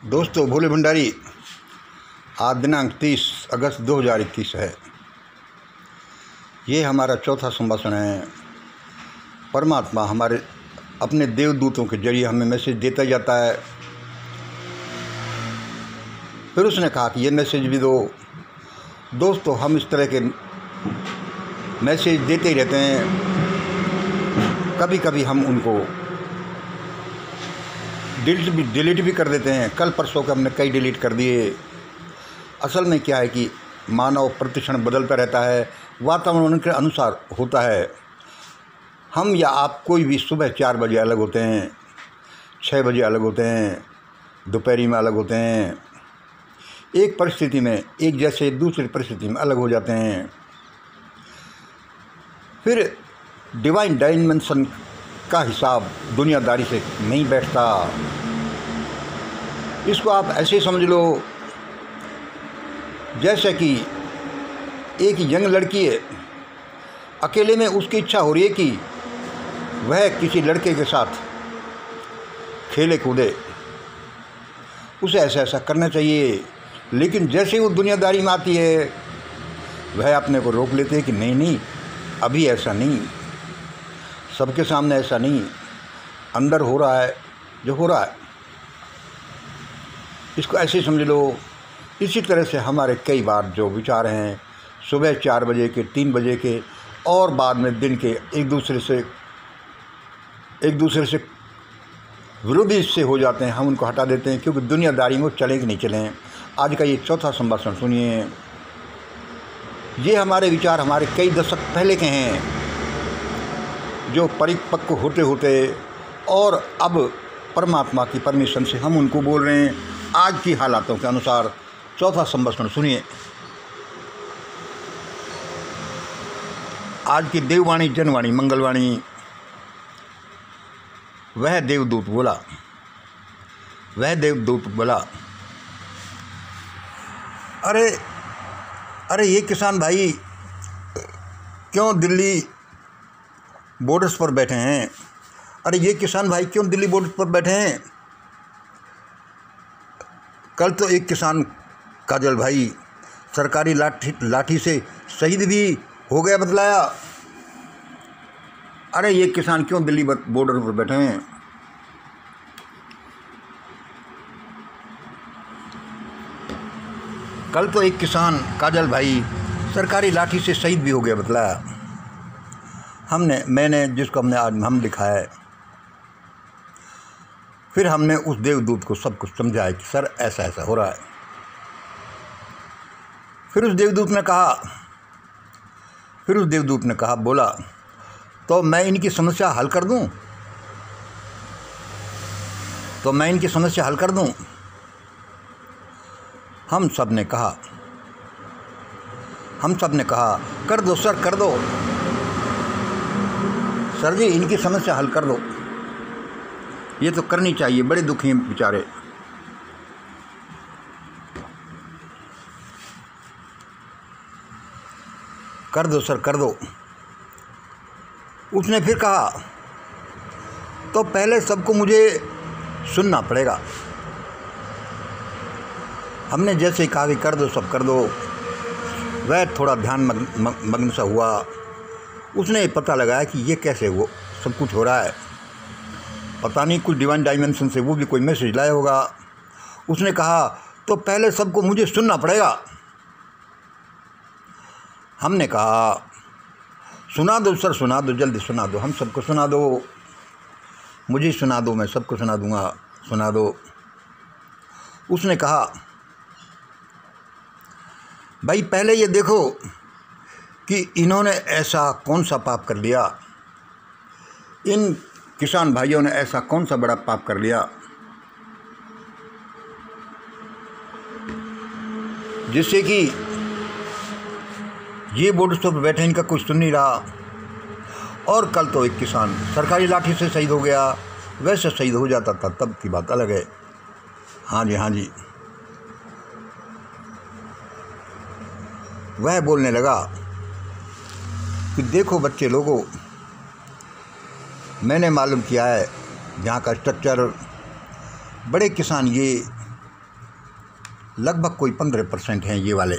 दोस्तों, भोले भंडारी, आज दिनांक 30 अगस्त 2021 है। ये हमारा चौथा संभाषण है। परमात्मा हमारे अपने देवदूतों के जरिए हमें मैसेज देता जाता है। फिर उसने कहा कि ये मैसेज भी दो। दोस्तों, हम इस तरह के मैसेज देते ही रहते हैं। कभी कभी हम उनको डिलीट भी कर देते हैं। कल परसों के हमने कई डिलीट कर दिए। असल में क्या है कि मानव प्रतिक्षण बदलता रहता है, वातावरण के अनुसार होता है। हम या आप कोई भी सुबह 4 बजे अलग होते हैं, 6 बजे अलग होते हैं, दोपहरी में अलग होते हैं। एक परिस्थिति में एक जैसे दूसरी परिस्थिति में अलग हो जाते हैं। फिर डिवाइन डायमेंशन का हिसाब दुनियादारी से नहीं बैठता। इसको आप ऐसे समझ लो जैसे कि एक यंग लड़की है, अकेले में उसकी इच्छा हो रही है कि वह किसी लड़के के साथ खेले कूदे, उसे ऐसा करना चाहिए। लेकिन जैसे वो दुनियादारी में आती है, वह अपने को रोक लेते हैं कि नहीं, अभी ऐसा नहीं, सबके सामने ऐसा नहीं, अंदर हो रहा है जो हो रहा है। इसको ऐसे समझ लो। इसी तरह से हमारे कई बार जो विचार हैं, सुबह 4 बजे के, 3 बजे के और बाद में दिन के एक दूसरे से विरोधी से हो जाते हैं। हम उनको हटा देते हैं क्योंकि दुनियादारी में वो चलें कि नहीं चलें। आज का ये चौथा संभाषण सुनिए। ये हमारे विचार हमारे कई दशक पहले के हैं, जो परिपक्व होते होते और अब परमात्मा की परमिशन से हम उनको बोल रहे हैं आज की हालातों के अनुसार। चौथा संभाषण सुनिए। आज की देववाणी, जनवाणी, मंगलवाणी। वह देवदूत बोला, अरे ये किसान भाई क्यों दिल्ली बॉर्डर्स पर बैठे हैं? अरे ये किसान भाई क्यों दिल्ली बॉर्डर पर बैठे हैं? कल तो एक किसान काजल भाई सरकारी लाठी से शहीद भी हो गया बतलाया। अरे ये किसान क्यों दिल्ली बॉर्डर पर बैठे हैं? कल तो एक किसान काजल भाई सरकारी लाठी से शहीद भी हो गया बतलाया। मैंने जिसको हम लिखा है। फिर हमने उस देवदूत को सब कुछ समझाया कि सर ऐसा हो रहा है। फिर उस देवदूत ने कहा, बोला तो मैं इनकी समस्या हल कर दूं। हम सब ने कहा कर दो सर, कर दो सर जी, इनकी समस्या हल कर दो। ये तो करनी चाहिए, बड़े दुखी हैं बेचारे। कर दो सर, कर दो। उसने फिर कहा तो पहले सबको मुझे सुनना पड़ेगा। हमने जैसे कहा कि कर दो, सब कर दो, वह थोड़ा ध्यान मग्न सा हुआ। उसने पता लगाया कि ये कैसे वो सब कुछ हो रहा है। पता नहीं कुछ डिवाइन डायमेंशन से वो भी कोई मैसेज लाया होगा। उसने कहा तो पहले सबको मुझे सुनना पड़ेगा। हमने कहा सुना दो सर, सुना दो, जल्दी सुना दो, हम सबको सुना दो, मुझे सुना दो, मैं सबको सुना दूंगा, सुना दो। उसने कहा भाई पहले ये देखो कि इन्होंने ऐसा कौन सा पाप कर लिया, इन किसान भाइयों ने ऐसा कौन सा बड़ा पाप कर लिया जिससे कि ये बॉर्डर पर बैठे, इनका कुछ सुन नहीं रहा। और कल तो एक किसान सरकारी लाठी से शहीद हो गया। वैसे शहीद हो जाता था तब की बात अलग है। हाँ जी। वह बोलने लगा कि देखो बच्चे लोगों, मैंने मालूम किया है यहाँ का स्ट्रक्चर। बड़े किसान ये लगभग कोई 15% हैं ये वाले।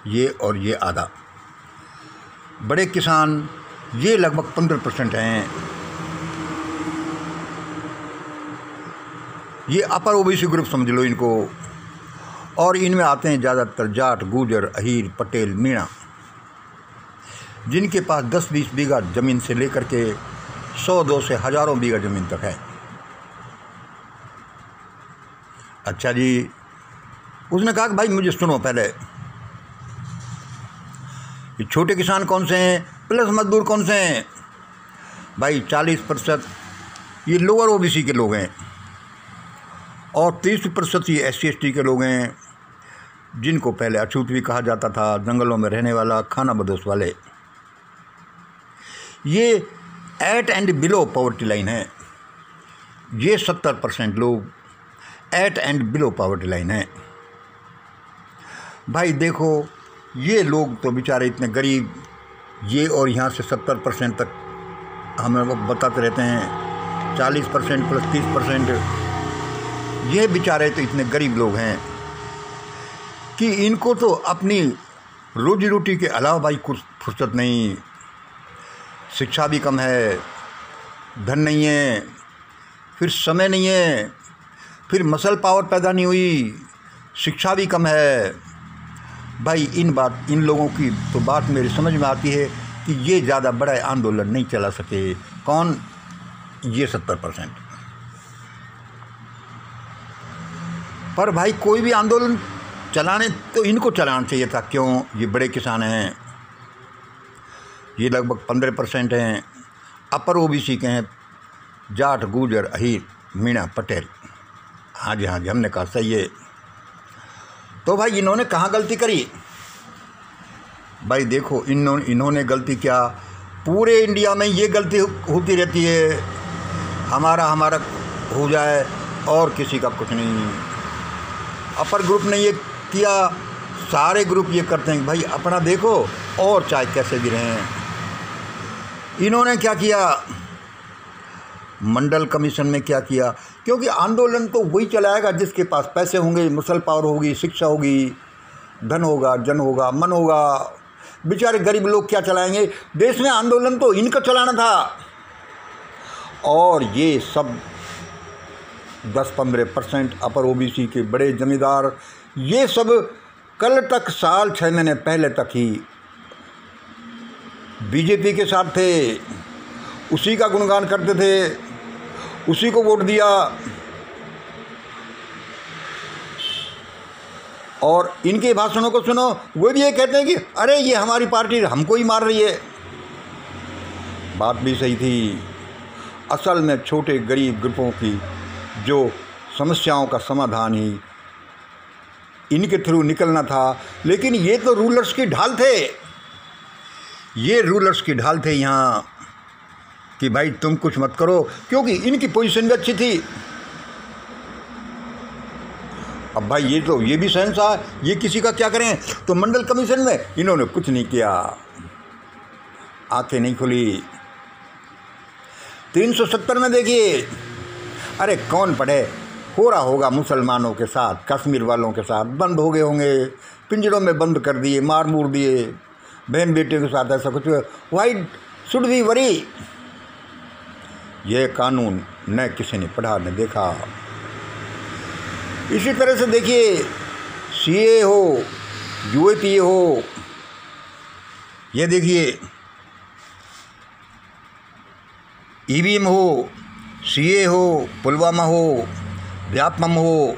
ये और ये आधा। बड़े किसान ये लगभग 15% हैं। ये अपर ओबीसी ग्रुप समझ लो इनको। और इनमें आते हैं ज़्यादातर जाट, गुर्जर, अहीर, पटेल, मीणा, जिनके पास 10-20 बीघा ज़मीन से लेकर के 100-200 से हज़ारों बीघा ज़मीन तक है। अच्छा जी, उसने कहा कि भाई मुझे सुनो पहले, ये छोटे किसान कौन से हैं, प्लस मजदूर कौन से हैं? भाई 40% ये लोअर ओबीसी के लोग हैं और 30% ये SC/ST के लोग हैं, जिनको पहले अछूत भी कहा जाता था, जंगलों में रहने वाला, खाना बदोश वाले। ये at and below poverty line है। ये 70% लोग at and below poverty line है। भाई देखो, ये लोग तो बेचारे इतने गरीब, ये और यहाँ से 70% तक हमें बताते रहते हैं, 40% प्लस 30%, ये बेचारे तो इतने गरीब लोग हैं कि इनको तो अपनी रोजी रोटी के अलावा भाई कुछ फुर्सत नहीं। शिक्षा भी कम है, धन नहीं है, फिर समय नहीं है, फिर मसल पावर पैदा नहीं हुई, शिक्षा भी कम है। भाई इन लोगों की तो बात मेरी समझ में आती है कि ये ज़्यादा बड़ा आंदोलन नहीं चला सके। कौन? ये 70%। पर भाई कोई भी आंदोलन चलाने तो इनको चलाना चाहिए था। क्यों? ये बड़े किसान हैं, ये लगभग 15% हैं, अपर ओबीसी के हैं, जाट, गुर्जर, अहीर, मीणा, पटेल। हाँ जी, हमने कहा सही है। तो भाई इन्होंने कहाँ गलती करी? भाई देखो, इन्होंने गलती क्या, पूरे इंडिया में ये गलती होती रहती है, हमारा हो जाए और किसी का कुछ नहीं। अपर ग्रुप ने ये किया, सारे ग्रुप ये करते हैं भाई अपना देखो और चाहे कैसे भी रहें। इन्होंने क्या किया? मंडल कमीशन में क्या किया? क्योंकि आंदोलन तो वही चलाएगा जिसके पास पैसे होंगे, मसल पावर होगी, शिक्षा होगी, धन होगा, जन होगा, मन होगा। बेचारे गरीब लोग क्या चलाएंगे? देश में आंदोलन तो इनका चलाना था। और ये सब 10-15% अपर ओबीसी के बड़े जमींदार, ये सब कल तक, साल 6 महीने पहले तक ही बीजेपी के साथ थे, उसी का गुणगान करते थे, उसी को वोट दिया। और इनके भाषणों को सुनो, वो भी ये कहते हैं कि अरे ये हमारी पार्टी हमको ही मार रही है। बात भी सही थी। असल में छोटे गरीब ग्रुपों की जो समस्याओं का समाधान ही इनके थ्रू निकलना था। लेकिन ये तो रूलर्स की ढाल थे, ये रूलर्स की ढाल थे यहाँ कि भाई तुम कुछ मत करो, क्योंकि इनकी पोजीशन भी अच्छी थी। अब भाई ये भी शहंशाह, ये किसी का क्या करें? तो मंडल कमीशन में इन्होंने कुछ नहीं किया, आंखें नहीं खुली। 370 में देखिए, अरे कौन पढ़े, हो रहा होगा मुसलमानों के साथ, कश्मीर वालों के साथ, बंद हो गए होंगे, पिंजरों में बंद कर दिए, मार मूर दिए, बहन बेटे के साथ ऐसा कुछ। Why should be worry? यह कानून न किसी ने पढ़ा न देखा। इसी तरह से देखिए, CA हो, UAPA हो, ये देखिए EVM हो, CA हो, पुलवामा हो, व्यापमं हो,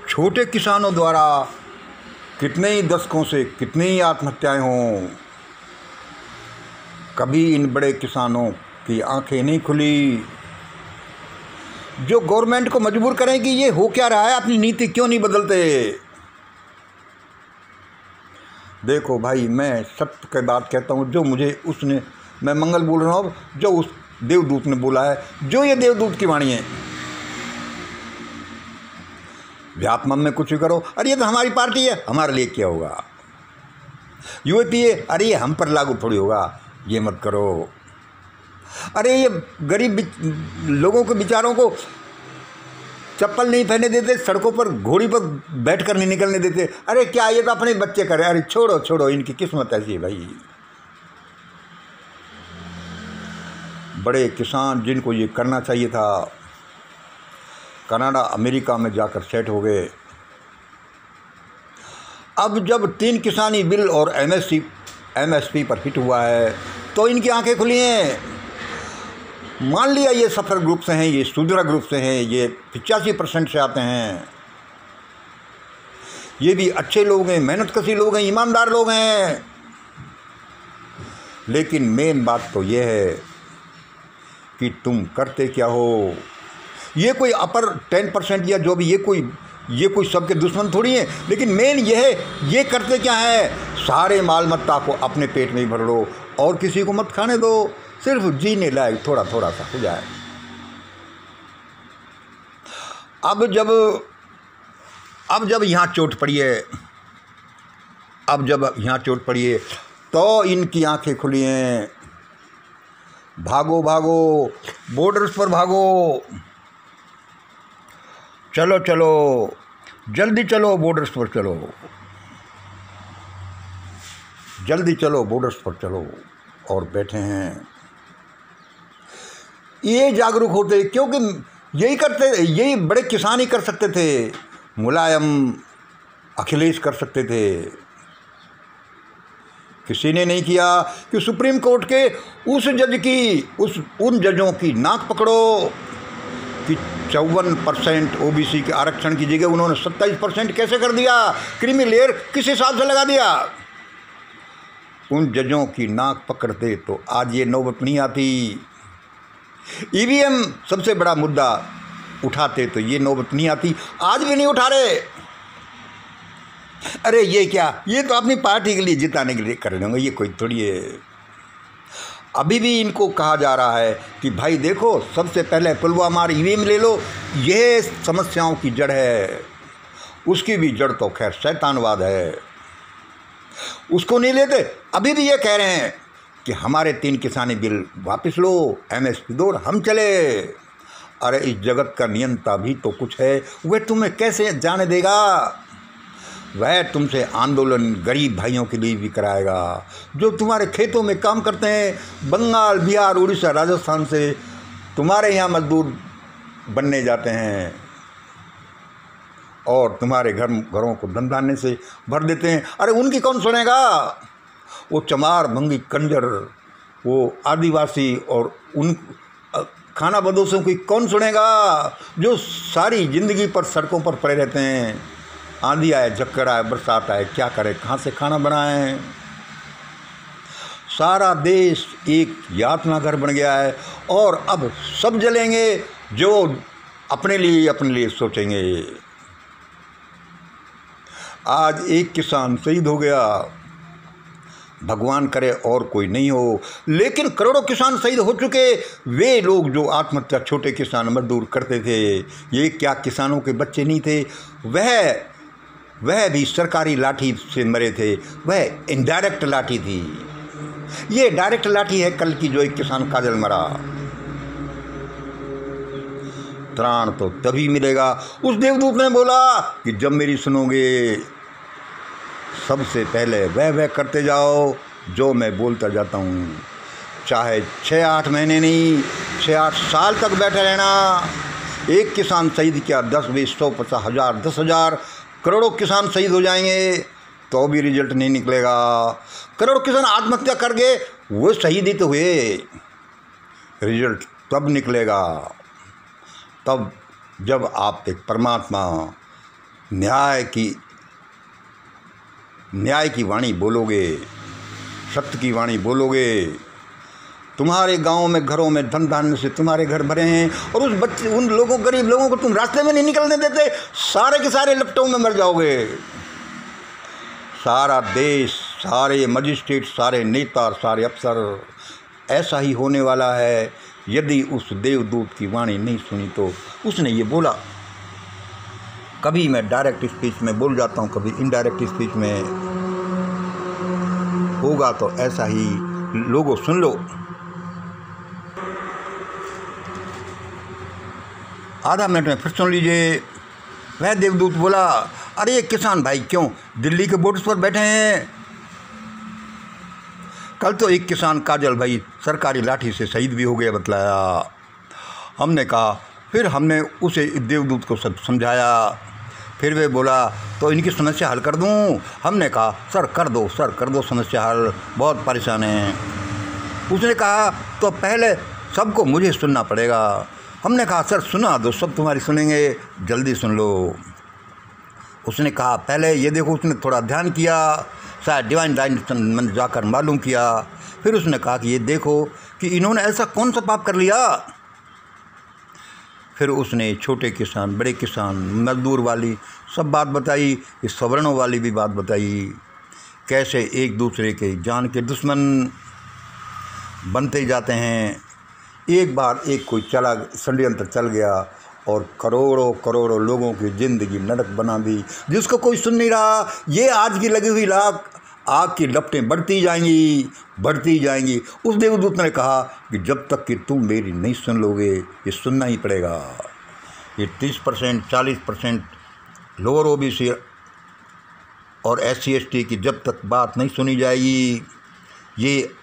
छोटे किसानों द्वारा कितने ही दशकों से कितनी ही आत्महत्याएं हों, कभी इन बड़े किसानों की आंखें नहीं खुली। जो गवर्नमेंट को मजबूर करें कि ये हो क्या रहा है, अपनी नीति क्यों नहीं बदलते। देखो भाई, मैं सत्य की बात कहता हूँ, जो मुझे मैं मंगल बोल रहा हूँ, जो उस देवदूत ने बोला है, जो ये देवदूत की वाणी है। व्यापमं में कुछ भी करो, अरे ये तो हमारी पार्टी है, हमारे लिए क्या होगा। UAPA, अरे ये हम पर लागू थोड़ी होगा, ये मत करो। अरे ये गरीब लोगों के बेचारों को चप्पल नहीं पहने देते, सड़कों पर घोड़ी पर बैठकर नहीं निकलने देते। अरे क्या ये तो अपने बच्चे करे। अरे छोड़ो छोड़ो, इनकी किस्मत ऐसी है भाई। बड़े किसान जिनको ये करना चाहिए था, कनाडा अमेरिका में जाकर सेट हो गए। अब जब 3 किसानी बिल और एमएसपी पर हिट हुआ है तो इनकी आंखें खुली हैं। मान लिया ये सफर ग्रुप से हैं, ये शूद्र ग्रुप से हैं, ये 85% से आते हैं, ये भी अच्छे लोग हैं, मेहनत कशी लोग हैं, ईमानदार लोग हैं। लेकिन मेन बात तो ये है कि तुम करते क्या हो। ये कोई अपर 10% या जो भी, ये कोई सबके दुश्मन थोड़ी है। लेकिन मेन ये है, ये करते क्या है, सारे माल मत्ता को अपने पेट में ही भर लो और किसी को मत खाने दो, सिर्फ जीने लायक थोड़ा थोड़ा सा हो जाए। अब जब यहाँ चोट पड़ी है, तो इनकी आंखें खुली हैं। भागो भागो, बॉर्डर्स पर भागो, चलो चलो, जल्दी चलो, बॉर्डर्स पर चलो, जल्दी चलो, बॉर्डर्स पर चलो। और बैठे हैं। ये जागरूक होते, क्योंकि यही बड़े किसान ही कर सकते थे। मुलायम, अखिलेश कर सकते थे, किसी ने नहीं किया। कि सुप्रीम कोर्ट के उन जजों की नाक पकड़ो कि 54% ओबीसी के आरक्षण की जगह उन्होंने 27% कैसे कर दिया, क्रीमी लेयर किस हिसाब से लगा दिया। उन जजों की नाक पकड़ते तो आज ये नौबत नहीं आती। ईवीएम सबसे बड़ा मुद्दा उठाते तो ये नौबत नहीं आती। आज भी नहीं उठा रहे। अरे ये क्या, ये तो अपनी पार्टी के लिए जिताने के लिए कर रहे होंगे, ये कोई थोड़ी है। अभी भी इनको कहा जा रहा है कि भाई देखो, सबसे पहले पुलवामा ईवीएम ले लो, ये समस्याओं की जड़ है। उसकी भी जड़ तो खैर शैतानवाद है, उसको नहीं लेते। अभी भी ये कह रहे हैं कि हमारे 3 किसानी बिल वापस लो, एमएसपी दो, हम चले। अरे इस जगत का नियंता भी तो कुछ है, वह तुम्हें कैसे जाने देगा। वह तुमसे आंदोलन गरीब भाइयों के लिए भी कराएगा जो तुम्हारे खेतों में काम करते हैं। बंगाल, बिहार, उड़ीसा, राजस्थान से तुम्हारे यहाँ मजदूर बनने जाते हैं और तुम्हारे घरों को धन-धान्य से भर देते हैं। अरे उनकी कौन सुनेगा। वो चमार, भंगी, कंजर, वो आदिवासी और उन खाना बदोशों की कौन सुनेगा, जो सारी ज़िंदगी पर सड़कों पर पड़े रहते हैं। आंधी आए, झक्कड़ आए, बरसात आए, क्या करें, कहाँ से खाना बनाएं। सारा देश एक यातना घर बन गया है और अब सब जलेंगे जो अपने लिए सोचेंगे। आज एक किसान शहीद हो गया, भगवान करे और कोई नहीं हो, लेकिन करोड़ों किसान शहीद हो चुके। वे लोग जो आत्महत्या छोटे किसान मजदूर करते थे, ये क्या किसानों के बच्चे नहीं थे। वह भी सरकारी लाठी से मरे थे, वह इनडायरेक्ट लाठी थी। ये डायरेक्ट लाठी है कल की, जो एक किसान काजल मरा। त्राण तो तभी मिलेगा। उस देवदूत ने बोला कि जब मेरी सुनोगे, सबसे पहले वह करते जाओ जो मैं बोलता जाता हूँ। चाहे 6-8 महीने नहीं, 6-8 साल तक बैठे रहना। एक किसान शहीद क्या, 10, 20, 100, 50, 1000, 10,000 करोड़ों किसान शहीद हो जाएंगे तो भी रिजल्ट नहीं निकलेगा। करोड़ों किसान आत्महत्या कर गए, वो शहीद ही तो हुए। रिजल्ट तब निकलेगा तब जब आप एक परमात्मा न्याय की वाणी बोलोगे, सत्य की वाणी बोलोगे। तुम्हारे गांव में, घरों में धन धान्य से तुम्हारे घर भरे हैं और उन लोगों, गरीब लोगों को तुम रास्ते में नहीं निकलने देते, सारे के सारे लपटों में मर जाओगे। सारा देश, सारे मजिस्ट्रेट, सारे नेता, सारे अफसर, ऐसा ही होने वाला है यदि उस देवदूत की वाणी नहीं सुनी। तो उसने ये बोला, कभी मैं डायरेक्ट स्पीच में बोल जाता हूँ, कभी इनडायरेक्ट स्पीच में। होगा तो ऐसा ही लोगों सुन लो। आधा मिनट में फिर सुन लीजिए। वह देवदूत बोला, अरे किसान भाई क्यों दिल्ली के बॉर्डर पर बैठे हैं? कल तो एक किसान काजल भाई सरकारी लाठी से शहीद भी हो गया बतलाया। हमने कहा, फिर हमने उसे देवदूत को सब समझाया। फिर वे बोला, तो इनकी समस्या हल कर दूं? हमने कहा, सर कर दो समस्या हल, बहुत परेशान हैं। उसने कहा, तो पहले सबको मुझे सुनना पड़ेगा। हमने कहा, सर सुना दो, सब तुम्हारी सुनेंगे, जल्दी सुन लो। उसने कहा, पहले ये देखो। उसने थोड़ा ध्यान किया, शायद डिवाइन डायरेक्शन में जाकर मालूम किया। फिर उसने कहा कि ये देखो कि इन्होंने ऐसा कौन सा पाप कर लिया। फिर उसने छोटे किसान, बड़े किसान, मजदूर वाली सब बात बताई, इस सवर्णों वाली भी बात बताई, कैसे एक दूसरे के जान के दुश्मन बनते जाते हैं। एक बार एक कोई षड्यंत्र चल गया और करोड़ों करोड़ों लोगों की ज़िंदगी नरक बना दी, जिसको कोई सुन नहीं रहा। ये आज की लगी हुई आग की लपटें बढ़ती जाएंगी। उस देवदूत ने कहा कि जब तक कि तुम मेरी नहीं सुन लोगे, ये सुनना ही पड़ेगा। ये 30%, 40% लोअर ओबीसी और SC ST की जब तक बात नहीं सुनी जाएगी, ये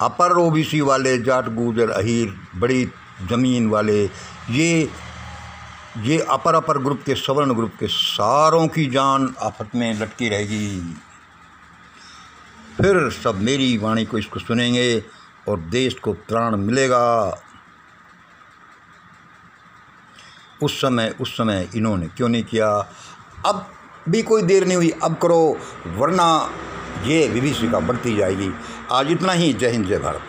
अपर ओबीसी वाले, जाट गुर्जर अहीर, बड़ी ज़मीन वाले, ये अपर ग्रुप के, सवर्ण ग्रुप के सारों की जान आफत में लटकी रहेगी। फिर सब मेरी वाणी को इसको सुनेंगे और देश को त्राण मिलेगा। उस समय इन्होंने क्यों नहीं किया? अब भी कोई देर नहीं हुई, अब करो, वरना ये विभीषिका बढ़ती जाएगी। आज इतना ही। जय हिंद, जय भारत।